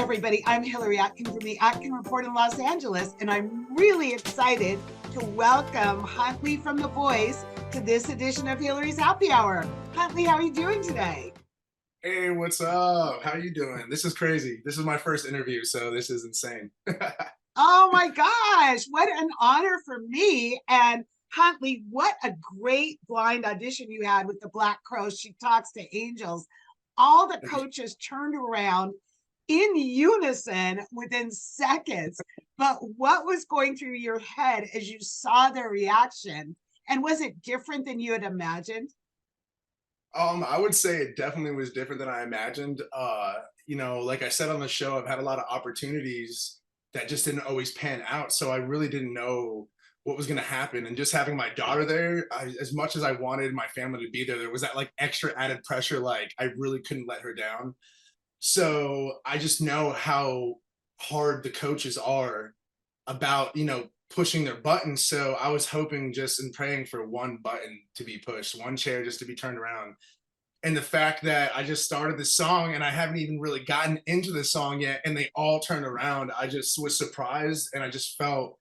everybody. I'm Hillary Atkin from the Atkin Report in Los Angeles, and I'm really excited to welcome Huntley from The Voice to this edition of Hillary's Happy Hour. Huntley, how are you doing today? Hey, what's up? How you doing? This is crazy. This is my first interview, so this is insane. Oh my gosh, what an honor for me. And Huntley, what a great blind audition you had with the Black Crow. She Talks to Angels. All the coaches turned around in unison within seconds. But what was going through your head as you saw their reaction? And was it different than you had imagined? I would say it definitely was different than I imagined. Like I said on the show, I've had a lot of opportunities that just didn't always pan out. So I really didn't know what was going to happen. And just having my daughter there, as much as I wanted my family to be there, there was that like extra added pressure. Like I really couldn't let her down. So I just know how hard the coaches are about, pushing their buttons. So I was hoping just and praying for one button to be pushed, one chair just to be turned around. And the fact that I just started the song and I haven't even really gotten into the song yet, and they all turned around, I just was surprised and I just felt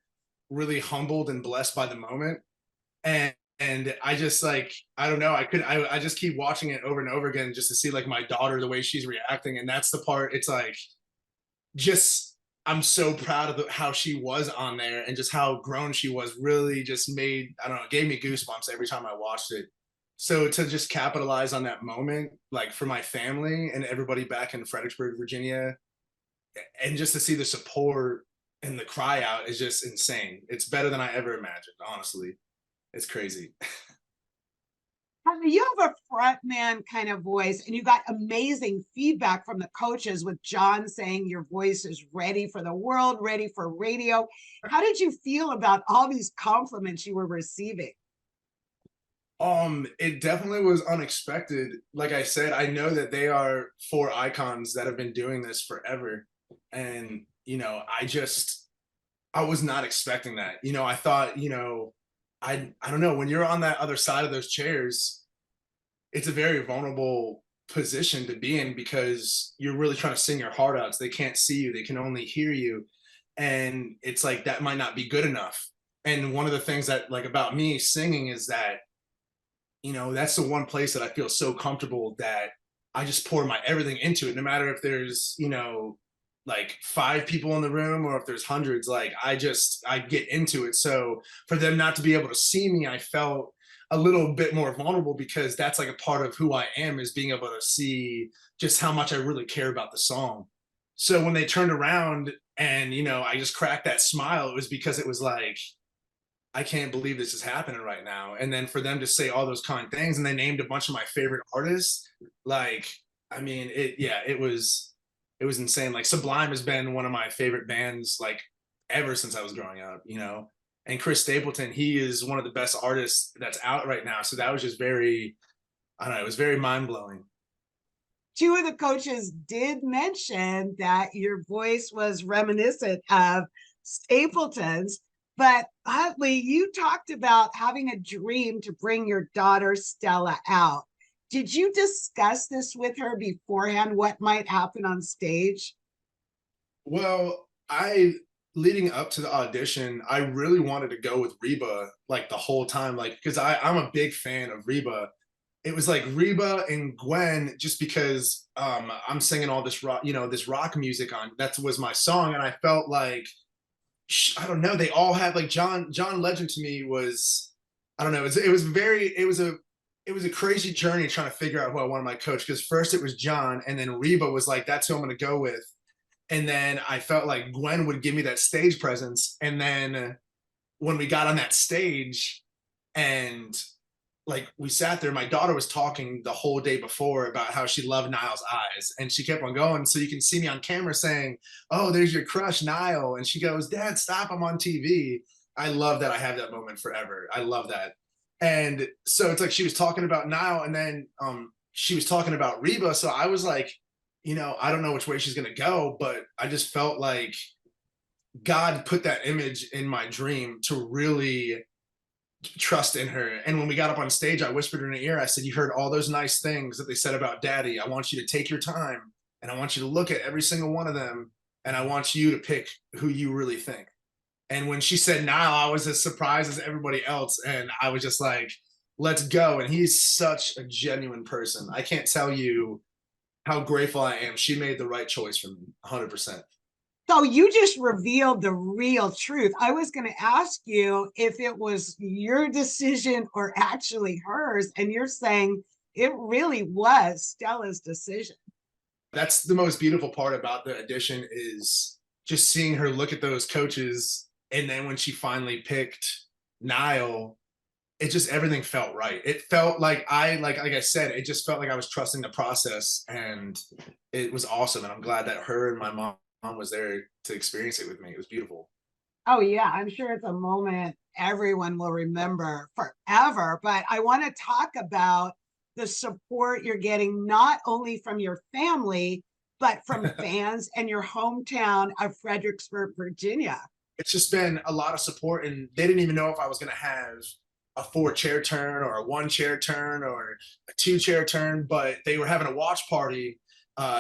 really humbled and blessed by the moment. And I just like, I don't know, I just keep watching it over and over again just to see like my daughter, the way she's reacting. And that's the part, it's like just I'm so proud of how she was on there and just how grown she was. Really just made, I don't know, it gave me goosebumps every time I watched it. So to just capitalize on that moment, like for my family and everybody back in Fredericksburg, Virginia, and just to see the support and the cry out is just insane. It's better than I ever imagined, honestly. It's crazy. You have a front man kind of voice, and you got amazing feedback from the coaches with John saying your voice is ready for the world, ready for radio. How did you feel about all these compliments you were receiving? It definitely was unexpected. Like I said, I know that they are four icons that have been doing this forever. And, I was not expecting that. I thought, I don't know, when you're on that other side of those chairs, it's a very vulnerable position to be in because you're really trying to sing your heart out. So they can't see you, they can only hear you. And it's like that might not be good enough. And one of the things that like about me singing is that that's the one place that I feel so comfortable that I just pour my everything into it, no matter if there's, like five people in the room or if there's hundreds, like I get into it. So for them not to be able to see me, I felt a little bit more vulnerable because that's like a part of who I am, is being able to see just how much I really care about the song. So when they turned around and, I just cracked that smile, it was because it was like, I can't believe this is happening right now. And then for them to say all those kind things and they named a bunch of my favorite artists, like, I mean, it was insane. Like Sublime has been one of my favorite bands like ever since I was growing up. And Chris Stapleton, he is one of the best artists that's out right now. So that was just very, I don't know, it was very mind blowing. Two of the coaches did mention that your voice was reminiscent of Stapleton's. But Huntley, you talked about having a dream to bring your daughter Stella out. Did you discuss this with her beforehand, what might happen on stage? Well, leading up to the audition, I really wanted to go with Reba like the whole time, like because I'm a big fan of Reba. It was like Reba and Gwen, just because I'm singing all this rock, this rock music on that was my song, and I felt like I don't know, they all had like John Legend to me was, I don't know, it was a crazy journey trying to figure out who I wanted my coach, because first it was John and then Reba was like, that's who I'm going to go with. And then I felt like Gwen would give me that stage presence. And then when we got on that stage and like we sat there, my daughter was talking the whole day before about how she loved Niall's eyes, and she kept on going. So you can see me on camera saying, oh, there's your crush, Niall. And she goes, Dad, stop, I'm on TV. I love that I have that moment forever. I love that. And so it's like she was talking about Niall, and then she was talking about Reba. So I was like, I don't know which way she's gonna go, but I just felt like God put that image in my dream to really trust in her. And when we got up on stage, I whispered in her ear, I said, you heard all those nice things that they said about Daddy. I want you to take your time and I want you to look at every single one of them, and I want you to pick who you really think. And when she said Niall, I was as surprised as everybody else, and I was just like, let's go. And he's such a genuine person. I can't tell you how grateful I am. She made the right choice for me, 100%. So you just revealed the real truth. I was going to ask you if it was your decision or actually hers, and you're saying it really was Stella's decision. That's the most beautiful part about the audition, is just seeing her look at those coaches, and then when she finally picked Niall, it just, everything felt right. It felt like like I said, it just felt like I was trusting the process, and it was awesome. And I'm glad that her and my mom was there to experience it with me. It was beautiful. Oh, yeah, I'm sure it's a moment everyone will remember forever. But I want to talk about the support you're getting, not only from your family, but from fans and your hometown of Fredericksburg, Virginia. It's just been a lot of support, and they didn't even know if I was going to have a 4-chair turn or a 1-chair turn or a 2-chair turn, but they were having a watch party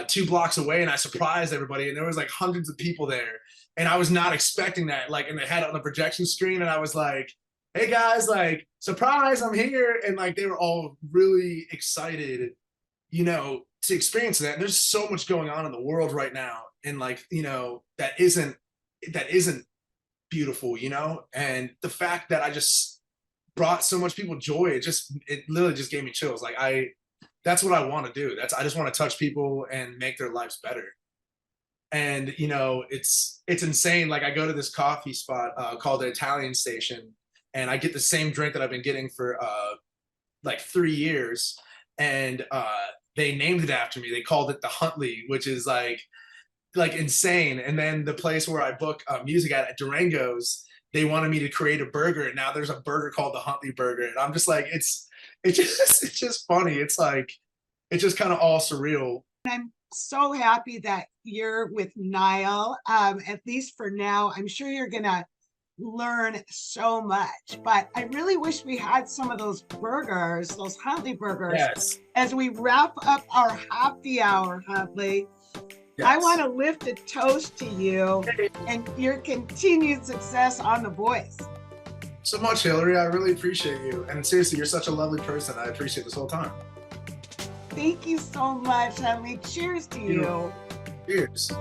2 blocks away, and I surprised everybody, and there was like hundreds of people there, and I was not expecting that. Like, and they had it on the projection screen, and I was like, hey guys, like, surprise, I'm here. And like, they were all really excited, to experience that. And there's so much going on in the world right now, and like, that isn't beautiful, and the fact that I just brought so much people joy, it literally just gave me chills. Like, that's what I want to do. I just want to touch people and make their lives better. And it's insane. Like, I go to this coffee spot called the Italian Station, and I get the same drink that I've been getting for like 3 years, and they named it after me. They called it the Huntley, which is like insane. And then the place where I book music at Durango's, they wanted me to create a burger, and now there's a burger called the Huntley Burger, and I'm just like, it's just funny. It's like, it's just kind of all surreal. I'm so happy that you're with Niall, at least for now. I'm sure you're gonna learn so much, but I really wish we had some of those burgers, those Huntley burgers. Yes. As we wrap up our happy hour, Huntley, yes, I want to lift a toast to you and your continued success on The Voice. So much, Hillary. I really appreciate you. And seriously, you're such a lovely person. I appreciate this whole time. Thank you so much, Huntley. Cheers to you. Cheers.